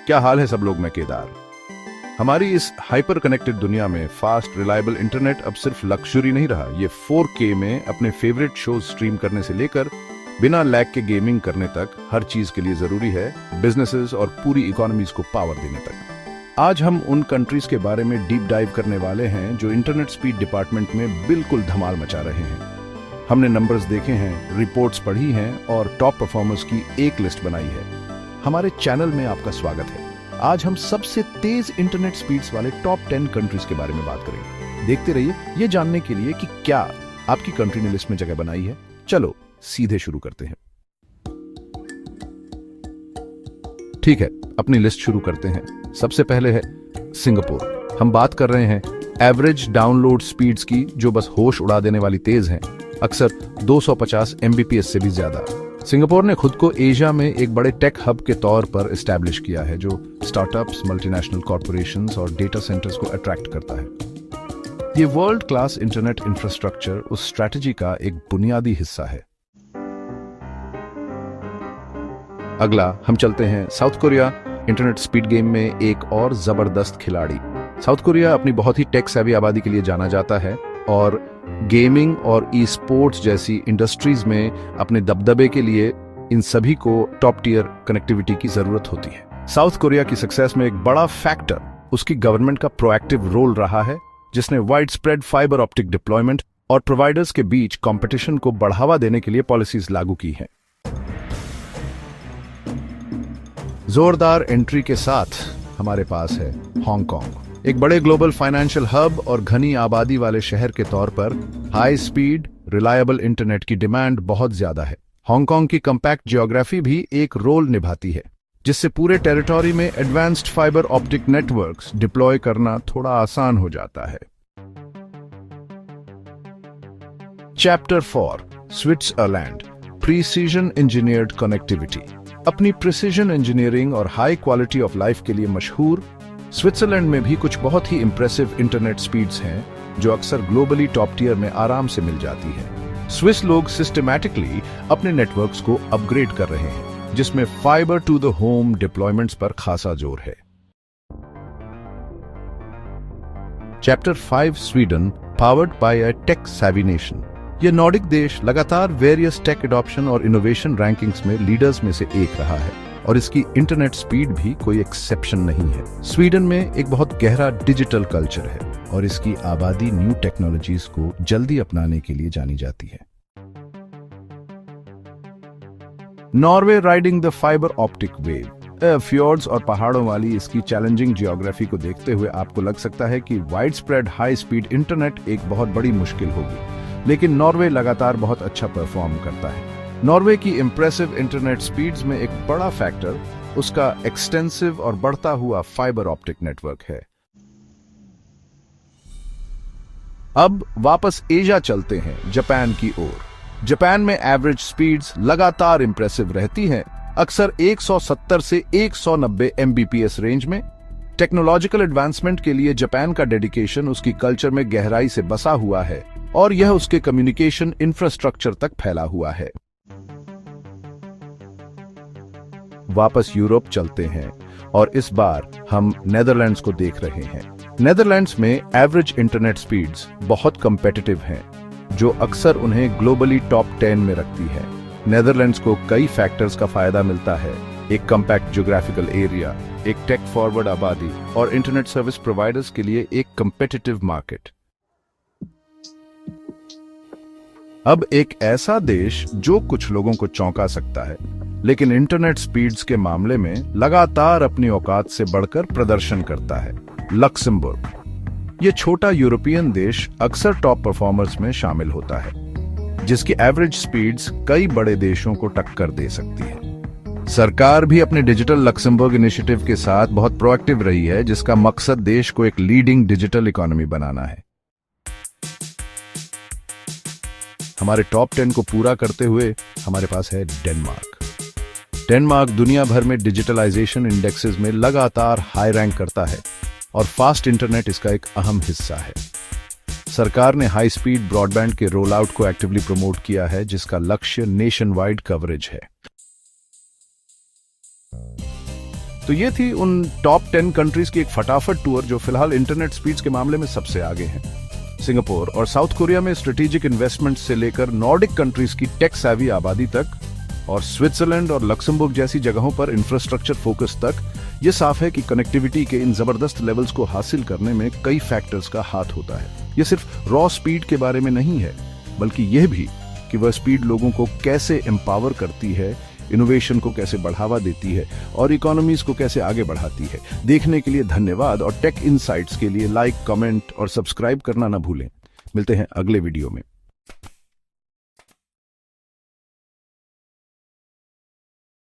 क्या हाल है सब लोग, मैं केदार। हमारी इस हाइपर कनेक्टेड दुनिया में फास्ट रिलायबल इंटरनेट अब सिर्फ लक्जरी नहीं रहा। ये 4K में अपने फेवरेट शोज स्ट्रीम करने से लेकर बिना लैग के गेमिंग करने तक हर चीज के लिए जरूरी है, बिजनेसेस और पूरी इकोनॉमीज को पावर देने तक। आज हम उन कंट्रीज के बारे में डीप डाइव करने वाले हैं जो इंटरनेट स्पीड डिपार्टमेंट में बिल्कुल धमाल मचा रहे हैं। हमने नंबर्स देखे हैं, रिपोर्ट्स पढ़ी हैं और टॉप परफॉर्मर्स की एक लिस्ट बनाई है। हमारे चैनल में आपका स्वागत है। आज हम सबसे तेज इंटरनेट स्पीड्स वाले टॉप 10 कंट्रीज के बारे में बात करेंगे। देखते रहिए ये जानने के लिए कि क्या आपकी कंट्री ने लिस्ट में जगह बनाई है। चलो सीधे शुरू करते हैं। ठीक है, अपनी लिस्ट शुरू करते हैं। सबसे पहले है सिंगापुर। हम बात कर रहे हैं एवरेज डाउनलोड स्पीड्स की, जो बस होश उड़ा देने वाली तेज हैं, अक्सर 250 Mbps से भी ज्यादा। सिंगापुर ने खुद को एशिया में एक बड़े टेक हब के तौर पर एस्टैब्लिश किया है, जो स्टार्टअप्स, मल्टीनेशनल कॉर्पोरेशंस और डेटा सेंटर्स को अट्रैक्ट करता है। ये वर्ल्ड क्लास इंटरनेट इंफ्रास्ट्रक्चर उस स्ट्रैटेजी का एक बुनियादी हिस्सा है। अगला हम चलते हैं south Korea. Internet speed game में एक और जबरदस्त खिलाड़ी। साउथ कोरिया अपनी बहुत ही टेक सेवी आबादी के लिए जाना जाता है और गेमिंग और ई स्पोर्ट्स जैसी इंडस्ट्रीज में अपने दबदबे के लिए इन सभी को टॉप टियर कनेक्टिविटी की जरूरत होती है। साउथ कोरिया की सक्सेस में एक बड़ा फैक्टर उसकी गवर्नमेंट का प्रोएक्टिव रोल रहा है, जिसने wide spread fibre optic deployment और प्रोवाइडर्स के बीच कंपटीशन को बढ़ावा देने के लिए पॉलिसीज लागू की हैं। जोरदार एंट्री के साथ हमारे पास है हांगकांग। एक बड़े ग्लोबल फाइनेंशियल हब और घनी आबादी वाले शहर के तौर पर हाई स्पीड रिलायबल इंटरनेट की डिमांड बहुत ज्यादा है। हांगकांग की कॉम्पैक्ट जियोग्राफी भी एक रोल निभाती है, जिससे पूरे टेरिटोरी में advanced fibre optic networks deploy करना थोड़ा आसान हो जाता है। Chapter 4 Switzerland, precision engineered connectivity. अपनी प्रिसीजन इंजीनियरिंग और हाई क्वालिटी ऑफ लाइफ के लिए मशहूर स्विट्जरलैंड में भी कुछ बहुत ही इंप्रेसिव इंटरनेट स्पीड्स हैं, जो अक्सर ग्लोबली टॉप टियर में आराम से मिल जाती है। स्विस लोग सिस्टमैटिकली अपने नेटवर्क्स को अपग्रेड कर रहे हैं, जिसमें fibre to the home deployments पर खासा जोर है। Chapter 5 Sweden, powered by a tech savvy nation. यह नॉर्डिक देश लगातार वेरियस टेक एडॉप्शन और इनोवेशन रैंकिंग्स में लीडर्स में से एक रहा है और इसकी इंटरनेट स्पीड भी कोई एक्सेप्शन नहीं है। स्वीडन में एक बहुत गहरा डिजिटल कल्चर है और इसकी आबादी न्यू टेक्नोलॉजीज को जल्दी अपनाने के लिए जानी जाती है। Norway riding the fibre optic wave. Fjords और पहाड़ों वाली इसकी चैलेंजिंग जियोग्राफी को देखते हुए आपको लग सकता है कि wide spread high speed internet एक बहुत बड़ी मुश्किल होगी, लेकिन नॉर्वे लगातार बहुत अच्छा परफॉर्म करता है। नॉर्वे की इंप्रेसिव इंटरनेट स्पीड्स में एक बड़ा फैक्टर उसका एक्सटेंसिव और बढ़ता हुआ फाइबर ऑप्टिक नेटवर्क है। अब वापस एशिया चलते हैं, जापान की ओर। जापान में एवरेज स्पीड्स लगातार इंप्रेसिव रहती हैं, अक्सर 170 से 190 Mbps रेंज में। टेक्नोलॉजिकल एडवांसमेंट के लिए जापान का डेडिकेशन उसकी कल्चर में गहराई से बसा हुआ है और यह उसके कम्युनिकेशन इंफ्रास्ट्रक्चर तक फैला हुआ है। वापस यूरोप चलते हैं और इस बार हम नेदरलैंड्स को देख रहे हैं। नेदरलैंड्स में एवरेज इंटरनेट स्पीड्स बहुत कम्पिटिटिव हैं, जो अक्सर उन्हें ग्लोबली टॉप 10 में रखती है। नेदरलैंड्स को कई फैक्टर्स का फायदा मिलता है, एक कम्पैक्ट ज्योग्राफिकल एरिया, एक टेक फॉरवर्ड आबादी और इंटरनेट सर्विस प्रोवाइडर्स के लिए एक कम्पिटिटिव मार्केट। अब एक ऐसा देश जो कुछ लोगों को चौंका सकता है, लेकिन इंटरनेट स्पीड्स के मामले में लगातार अपनी औकात से बढ़कर प्रदर्शन करता है, लक्समबर्ग। ये छोटा यूरोपियन देश अक्सर टॉप परफॉर्मर्स में शामिल होता है, जिसकी एवरेज स्पीड्स कई बड़े देशों को टक्कर दे सकती है। सरकार भी अपने डिजिटल लक्समबर्ग इनिशिएटिव के साथ बहुत प्रोएक्टिव रही है, जिसका मकसद देश को एक लीडिंग डिजिटल इकोनॉमी बनाना है। हमारे टॉप 10 को पूरा करते हुए हमारे पास है डेनमार्क। डेनमार्क दुनिया भर में डिजिटलाइजेशन इंडेक्सेस में लगातार हाई रैंक करता है और फास्ट इंटरनेट इसका एक अहम हिस्सा है। सरकार ने हाई स्पीड ब्रॉडबैंड के रोल आउट को एक्टिवली प्रमोट किया है, जिसका लक्ष्य नेशन वाइड कवरेज है। तो ये थी उन टॉप 10 कंट्रीज की एक फटाफट टूर जो फिलहाल इंटरनेट स्पीड्स के मामले में सबसे आगे हैं। सिंगापुर और साउथ कोरिया में स्ट्रेटेजिक इन्वेस्टमेंट से लेकर नॉर्डिक कंट्रीज की टेक सैवी आबादी तक और स्विट्जरलैंड और लक्समबर्ग जैसी जगहों पर इंफ्रास्ट्रक्चर फोकस तक, ये साफ है कि कनेक्टिविटी के इन जबरदस्त लेवल्स को हासिल करने में कई फैक्टर्स का हाथ होता है। ये सिर्फ रॉ स्पीड के बारे में नहीं है, बल्कि यह भी कि वह स्पीड लोगों को कैसे एम्पावर करती है, इनोवेशन को कैसे बढ़ावा देती है और इकोनॉमीज को कैसे आगे बढ़ाती है। देखने के लिए धन्यवाद और टेक इनसाइट्स के लिए लाइक, कमेंट और सब्सक्राइब करना ना भूलें। मिलते हैं अगले वीडियो में।